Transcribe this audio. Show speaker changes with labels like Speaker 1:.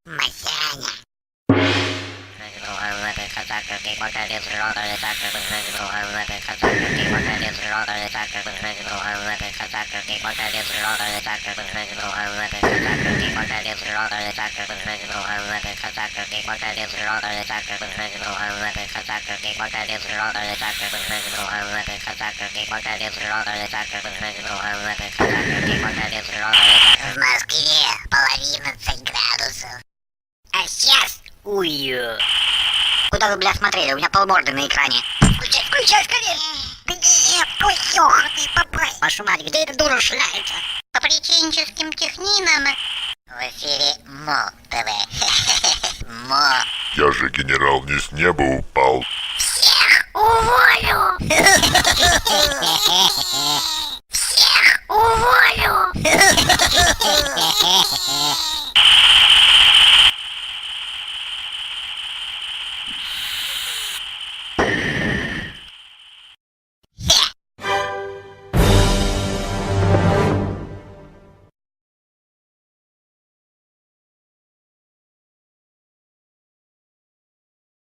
Speaker 1: Масяня. В Москве половина 11 градусов. А сейчас... Ой. Куда вы, бля, смотрели? У меня полморды на экране. Включай скорее. Где? Ой, ёханый бабай. Вашу мать, где эта дура шляется? По приключенческим технинам. В эфире МО ТВ. МО.
Speaker 2: Я же генерал не с неба упал.
Speaker 1: Всех уволю. Всех уволю.